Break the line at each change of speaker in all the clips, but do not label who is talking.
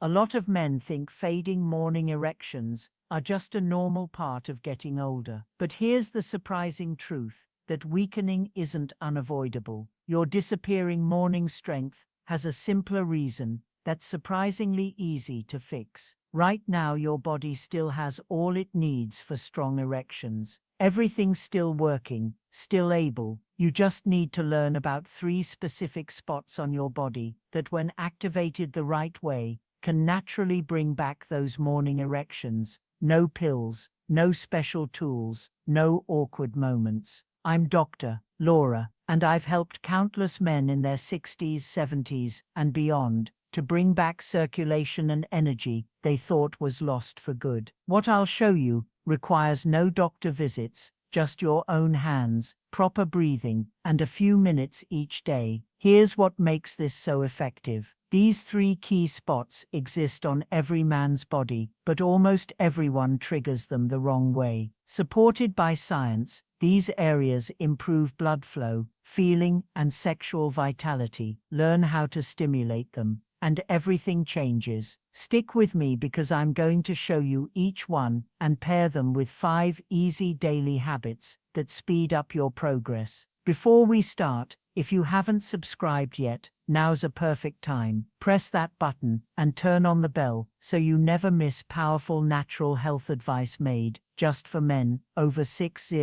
A lot of men think fading morning erections are just a normal part of getting older. But here's the surprising truth, that weakening isn't unavoidable. Your disappearing morning strength has a simpler reason that's surprisingly easy to fix. Right now, your body still has all it needs for strong erections. Everything's still working, still able. You just need to learn about 3 specific spots on your body that, when activated the right way, can naturally bring back those morning erections. No pills, no special tools, no awkward moments. I'm Dr. Laura, and I've helped countless men in their 60s, 70s, and beyond to bring back circulation and energy they thought was lost for good. What I'll show you requires no doctor visits, just your own hands, proper breathing, and a few minutes each day. Here's what makes this so effective. These 3 key spots exist on every man's body, but almost everyone triggers them the wrong way. Supported by science, these areas improve blood flow, feeling, and sexual vitality. Learn how to stimulate them, and everything changes. Stick with me because I'm going to show you each one and pair them with 5 easy daily habits that speed up your progress. Before we start, if you haven't subscribed yet, now's a perfect time. Press that button and turn on the bell so you never miss powerful natural health advice made just for men over 60.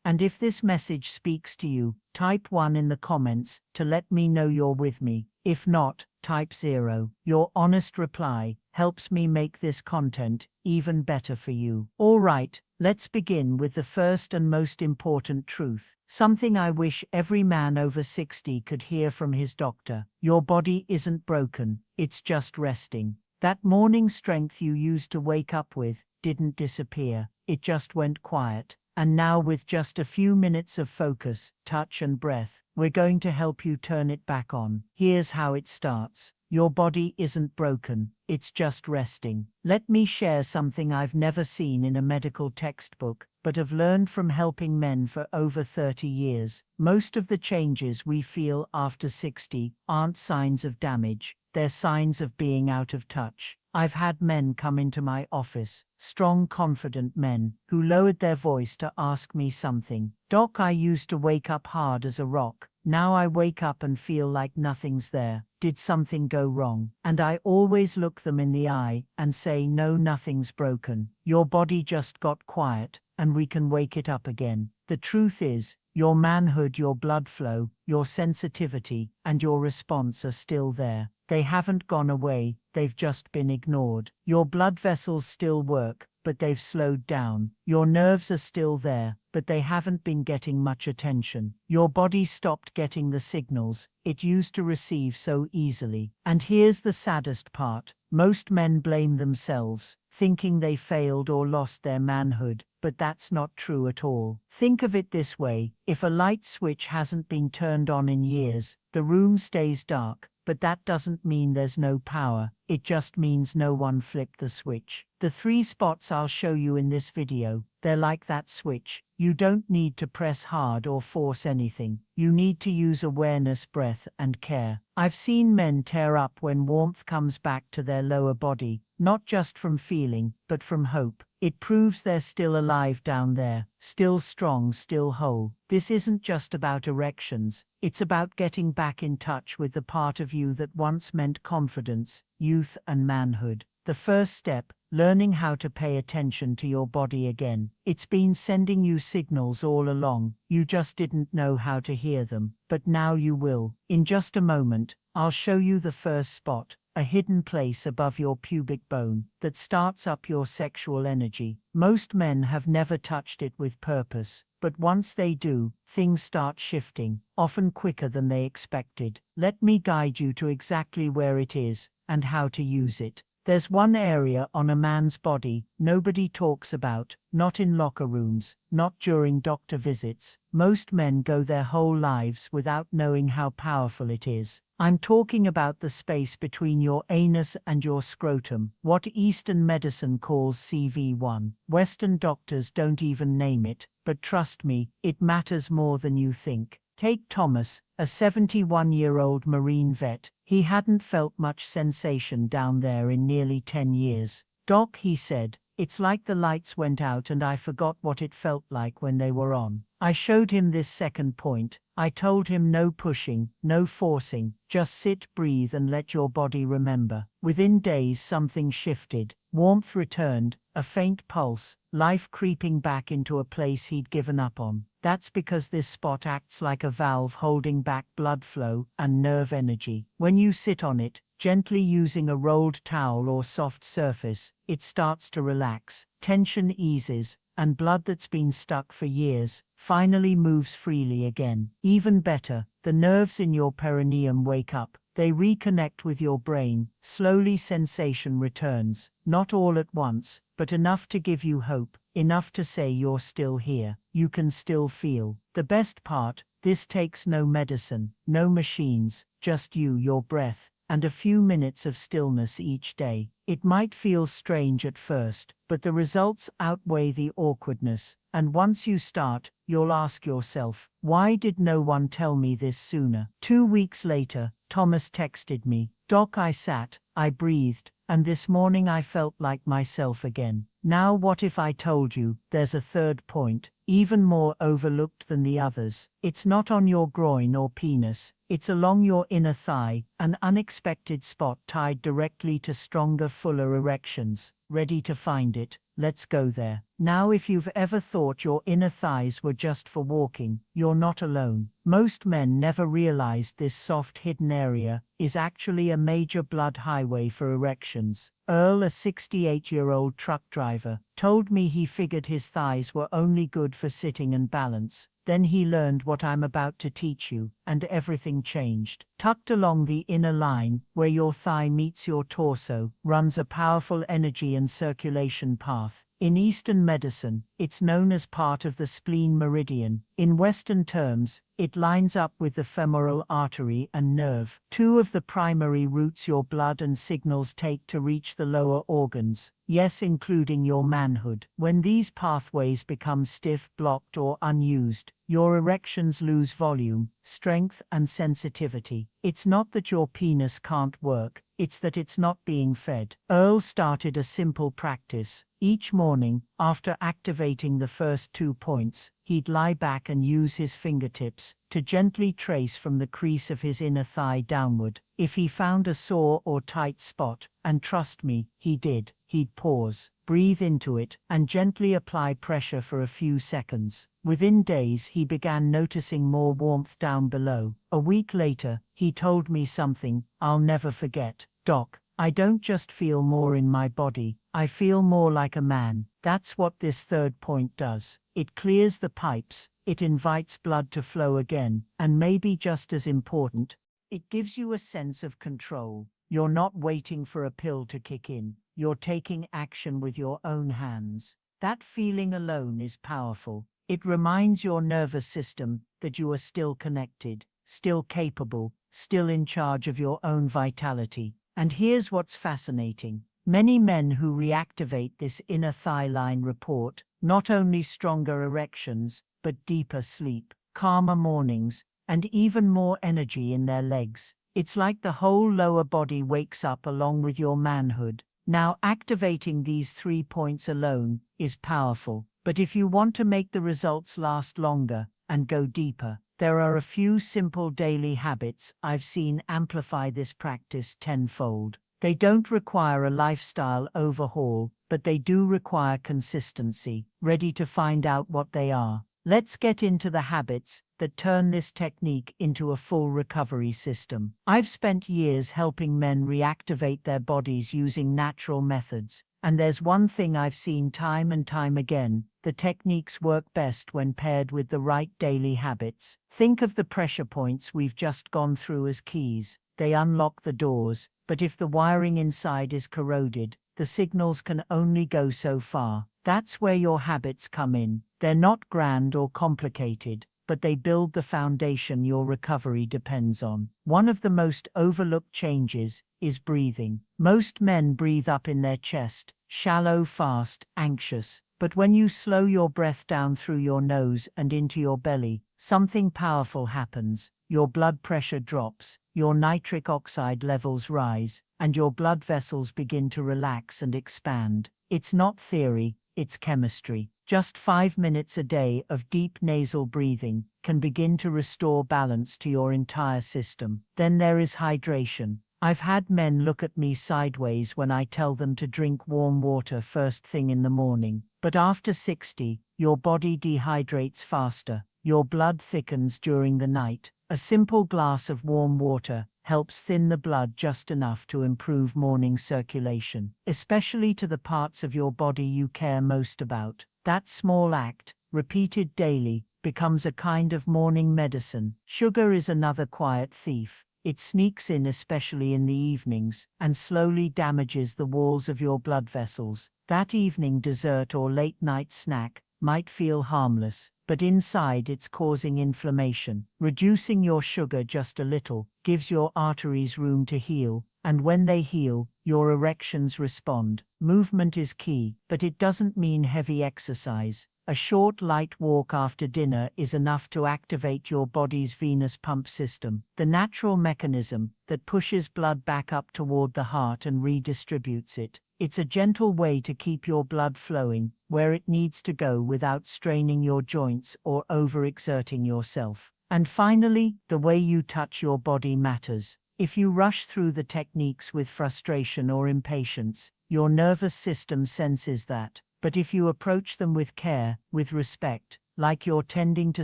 And if this message speaks to you, type 1 in the comments to let me know you're with me. If not, type 0. Your honest reply helps me make this content even better for you. All right, let's begin with the first and most important truth. Something I wish every man over 60 could hear from his doctor. Your body isn't broken, it's just resting. That morning strength you used to wake up with didn't disappear, it just went quiet. And now, with just a few minutes of focus, touch and breath, we're going to help you turn it back on. Here's how it starts. Your body isn't broken, it's just resting. Let me share something I've never seen in a medical textbook, but have learned from helping men for over 30 years. Most of the changes we feel after 60 aren't signs of damage, they're signs of being out of touch. I've had men come into my office, strong, confident men, who lowered their voice to ask me something. Doc, I used to wake up hard as a rock. Now I wake up and feel like nothing's there. Did something go wrong? And I always look them in the eye and say, no, nothing's broken. Your body just got quiet, and we can wake it up again. The truth is, your manhood, your blood flow, your sensitivity, and your response are still there. They haven't gone away, they've just been ignored. Your blood vessels still work, but they've slowed down. Your nerves are still there, but they haven't been getting much attention. Your body stopped getting the signals it used to receive so easily. And here's the saddest part. Most men blame themselves, thinking they failed or lost their manhood, but that's not true at all. Think of it this way: if a light switch hasn't been turned on in years, the room stays dark. But that doesn't mean there's no power, it just means no one flipped the switch. The 3 spots I'll show you in this video, they're like that switch. You don't need to press hard or force anything. You need to use awareness, breath, and care. I've seen men tear up when warmth comes back to their lower body, not just from feeling, but from hope. It proves they're still alive down there, still strong, still whole. This isn't just about erections, it's about getting back in touch with the part of you that once meant confidence, youth, and manhood. The first step, learning how to pay attention to your body again. It's been sending you signals all along, you just didn't know how to hear them, but now you will. In just a moment, I'll show you the first spot, a hidden place above your pubic bone that starts up your sexual energy. Most men have never touched it with purpose, but once they do, things start shifting, often quicker than they expected. Let me guide you to exactly where it is and how to use it. There's one area on a man's body nobody talks about, not in locker rooms, not during doctor visits. Most men go their whole lives without knowing how powerful it is. I'm talking about the space between your anus and your scrotum, what Eastern medicine calls CV1. Western doctors don't even name it, but trust me, it matters more than you think. Take Thomas, a 71-year-old Marine vet. He hadn't felt much sensation down there in nearly 10 years. "Doc," he said, "it's like the lights went out and I forgot what it felt like when they were on." I showed him this second point. I told him no pushing, no forcing, just sit, breathe and let your body remember. Within days something shifted. Warmth returned, a faint pulse, life creeping back into a place he'd given up on. That's because this spot acts like a valve holding back blood flow and nerve energy. When you sit on it, gently using a rolled towel or soft surface, it starts to relax, tension eases, and blood that's been stuck for years finally moves freely again. Even better, the nerves in your perineum wake up. They reconnect with your brain. Slowly sensation returns, not all at once, but enough to give you hope, enough to say you're still here, you can still feel. The best part, this takes no medicine, no machines, just you, your breath, and a few minutes of stillness each day. It might feel strange at first, but the results outweigh the awkwardness, and once you start, you'll ask yourself, why did no one tell me this sooner? 2 weeks later, Thomas texted me, "Doc, I sat, I breathed, and this morning I felt like myself again." Now what if I told you there's a third point, even more overlooked than the others? It's not on your groin or penis, it's along your inner thigh, an unexpected spot tied directly to stronger, fuller erections. Ready to find it? Let's go there. Now, if you've ever thought your inner thighs were just for walking, you're not alone. Most men never realized this soft hidden area is actually a major blood highway for erections. Earl, a 68-year-old truck driver, told me he figured his thighs were only good for sitting and balance. Then he learned what I'm about to teach you, and everything changed. Tucked along the inner line, where your thigh meets your torso, runs a powerful energy and circulation path. In Eastern medicine, it's known as part of the spleen meridian. In Western terms, it lines up with the femoral artery and nerve, two of the primary routes your blood and signals take to reach the lower organs, yes, including your manhood. When these pathways become stiff, blocked, or unused, your erections lose volume, strength, and sensitivity. It's not that your penis can't work, it's that it's not being fed. Earl started a simple practice. Each morning, after activating the first 2 points, he'd lie back and use his fingertips to gently trace from the crease of his inner thigh downward. If he found a sore or tight spot, and trust me, he did, he'd pause, breathe into it, and gently apply pressure for a few seconds. Within days, he began noticing more warmth down below. A week later, he told me something I'll never forget. "Doc, I don't just feel more in my body, I feel more like a man." That's what this third point does. It clears the pipes, it invites blood to flow again, and maybe just as important, it gives you a sense of control. You're not waiting for a pill to kick in, you're taking action with your own hands. That feeling alone is powerful. It reminds your nervous system that you are still connected, still capable, still in charge of your own vitality. And here's what's fascinating. Many men who reactivate this inner thigh line report not only stronger erections, but deeper sleep, calmer mornings, and even more energy in their legs. It's like the whole lower body wakes up along with your manhood. Now, activating these 3 points alone is powerful, but if you want to make the results last longer and go deeper, there are a few simple daily habits I've seen amplify this practice tenfold. They don't require a lifestyle overhaul, but they do require consistency. Ready to find out what they are? Let's get into the habits that turn this technique into a full recovery system. I've spent years helping men reactivate their bodies using natural methods, and there's one thing I've seen time and time again: the techniques work best when paired with the right daily habits. Think of the pressure points we've just gone through as keys. They unlock the doors, but if the wiring inside is corroded, the signals can only go so far. That's where your habits come in. They're not grand or complicated, but they build the foundation your recovery depends on. One of the most overlooked changes is breathing. Most men breathe up in their chest, shallow, fast, anxious. But when you slow your breath down through your nose and into your belly, something powerful happens. Your blood pressure drops, your nitric oxide levels rise, and your blood vessels begin to relax and expand. It's not theory, it's chemistry. Just 5 minutes a day of deep nasal breathing can begin to restore balance to your entire system. Then there is hydration. I've had men look at me sideways when I tell them to drink warm water first thing in the morning. But after 60, your body dehydrates faster, your blood thickens during the night. A simple glass of warm water helps thin the blood just enough to improve morning circulation, especially to the parts of your body you care most about. That small act, repeated daily, becomes a kind of morning medicine. Sugar is another quiet thief. It sneaks in especially in the evenings and slowly damages the walls of your blood vessels. That evening dessert or late-night snack might feel harmless, but inside it's causing inflammation. Reducing your sugar just a little gives your arteries room to heal, and when they heal, your erections respond. Movement is key, but it doesn't mean heavy exercise. A short, light walk after dinner is enough to activate your body's venous pump system, the natural mechanism that pushes blood back up toward the heart and redistributes it. It's a gentle way to keep your blood flowing where it needs to go without straining your joints or overexerting yourself. And finally, the way you touch your body matters. If you rush through the techniques with frustration or impatience, your nervous system senses that. But if you approach them with care, with respect, like you're tending to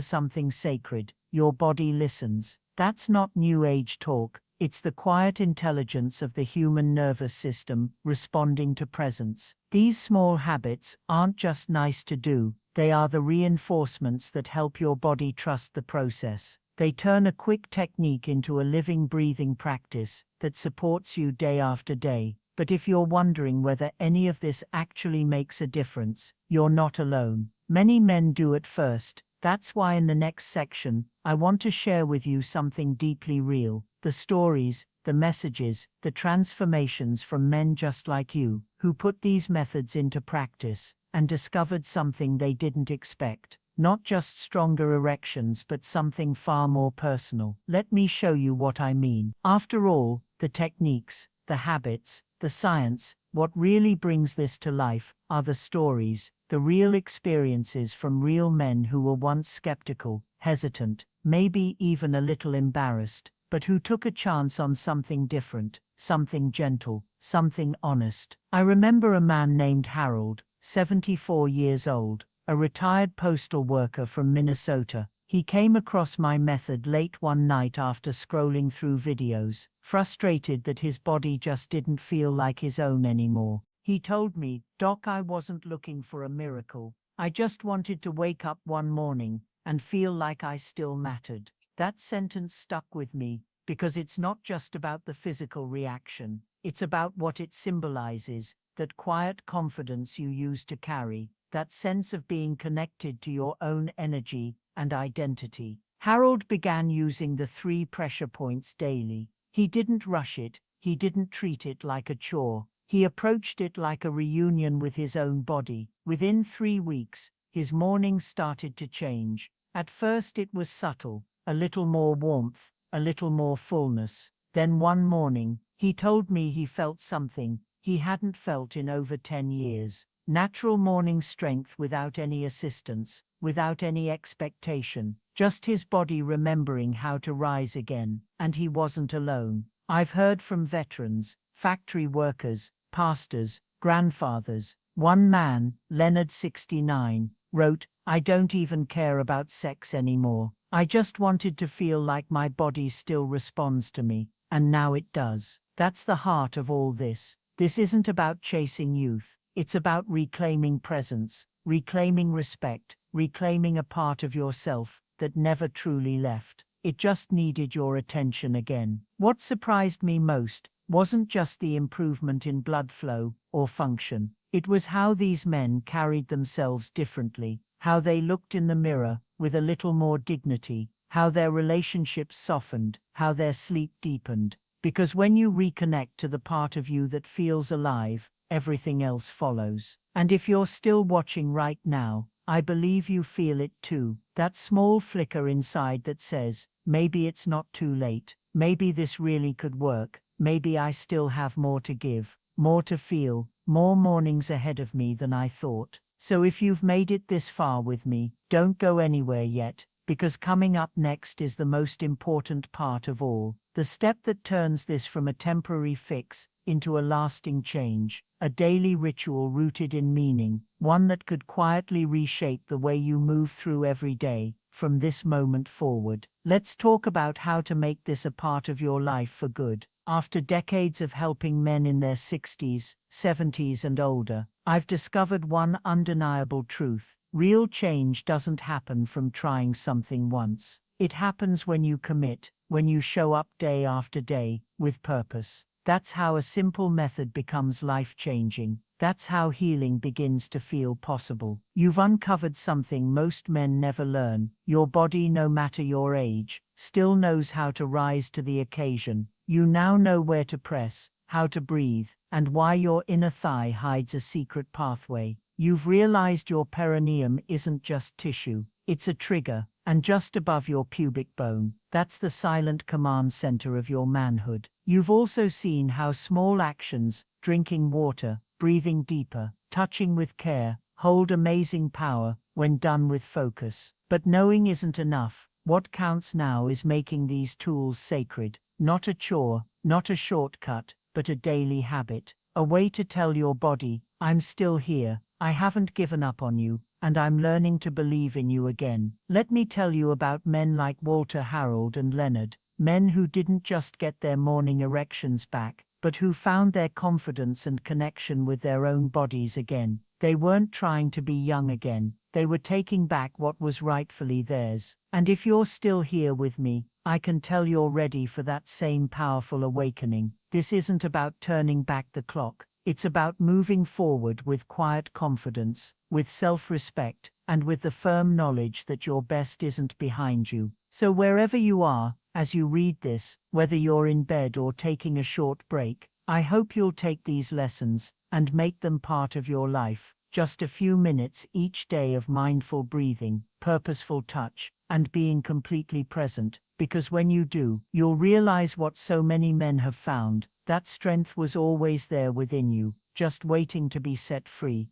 something sacred, your body listens. That's not New Age talk, it's the quiet intelligence of the human nervous system responding to presence. These small habits aren't just nice to do, they are the reinforcements that help your body trust the process. They turn a quick technique into a living, breathing practice that supports you day after day. But if you're wondering whether any of this actually makes a difference, you're not alone. Many men do at first. That's why in the next section, I want to share with you something deeply real. The stories, the messages, the transformations from men just like you, who put these methods into practice and discovered something they didn't expect. Not just stronger erections, but something far more personal. Let me show you what I mean. After all, the techniques, the habits, the science, what really brings this to life are the stories, the real experiences from real men who were once skeptical, hesitant, maybe even a little embarrassed, but who took a chance on something different, something gentle, something honest. I remember a man named Harold, 74 years old, a retired postal worker from Minnesota. He came across my method late one night after scrolling through videos, frustrated that his body just didn't feel like his own anymore. He told me, "Doc, I wasn't looking for a miracle. I just wanted to wake up one morning and feel like I still mattered." That sentence stuck with me because it's not just about the physical reaction. It's about what it symbolizes, that quiet confidence you use to carry, that sense of being connected to your own energy and identity. Harold began using the 3 pressure points daily. He didn't rush it, he didn't treat it like a chore. He approached it like a reunion with his own body. Within 3 weeks, his mornings started to change. At first it was subtle, a little more warmth, a little more fullness. Then one morning, he told me he felt something he hadn't felt in over 10 years. Natural morning strength without any assistance, without any expectation, just his body remembering how to rise again. And he wasn't alone. I've heard from veterans, factory workers, pastors, grandfathers. One man, Leonard 69, wrote, "I don't even care about sex anymore. I just wanted to feel like my body still responds to me, and now it does." That's the heart of all this. This isn't about chasing youth. It's about reclaiming presence, reclaiming respect, reclaiming a part of yourself that never truly left. It just needed your attention again. What surprised me most wasn't just the improvement in blood flow or function. It was how these men carried themselves differently, how they looked in the mirror with a little more dignity, how their relationships softened, how their sleep deepened. Because when you reconnect to the part of you that feels alive, everything else follows. And if you're still watching right now, I believe you feel it too. That small flicker inside that says, maybe it's not too late. Maybe this really could work. Maybe I still have more to give, more to feel, more mornings ahead of me than I thought. So if you've made it this far with me, don't go anywhere yet, because coming up next is the most important part of all. The step that turns this from a temporary fix into a lasting change, a daily ritual rooted in meaning, one that could quietly reshape the way you move through every day, from this moment forward. Let's talk about how to make this a part of your life for good. After decades of helping men in their 60s, 70s and older, I've discovered one undeniable truth. Real change doesn't happen from trying something once. It happens when you commit, when you show up day after day, with purpose. That's how a simple method becomes life-changing. That's how healing begins to feel possible. You've uncovered something most men never learn. Your body, no matter your age, still knows how to rise to the occasion. You now know where to press, how to breathe, and why your inner thigh hides a secret pathway. You've realized your perineum isn't just tissue, it's a trigger, and just above your pubic bone, that's the silent command center of your manhood. You've also seen how small actions, drinking water, breathing deeper, touching with care, hold amazing power when done with focus. But knowing isn't enough. What counts now is making these tools sacred, not a chore, not a shortcut, but a daily habit. A way to tell your body, I'm still here, I haven't given up on you, and I'm learning to believe in you again. Let me tell you about men like Walter, Harold and Leonard, men who didn't just get their morning erections back, but who found their confidence and connection with their own bodies again. They weren't trying to be young again, they were taking back what was rightfully theirs. And if you're still here with me, I can tell you're ready for that same powerful awakening. This isn't about turning back the clock. It's about moving forward with quiet confidence, with self-respect, and with the firm knowledge that your best isn't behind you. So wherever you are, as you read this, whether you're in bed or taking a short break, I hope you'll take these lessons and make them part of your life. Just a few minutes each day of mindful breathing, purposeful touch, and being completely present, because when you do, you'll realize what so many men have found. That strength was always there within you, just waiting to be set free.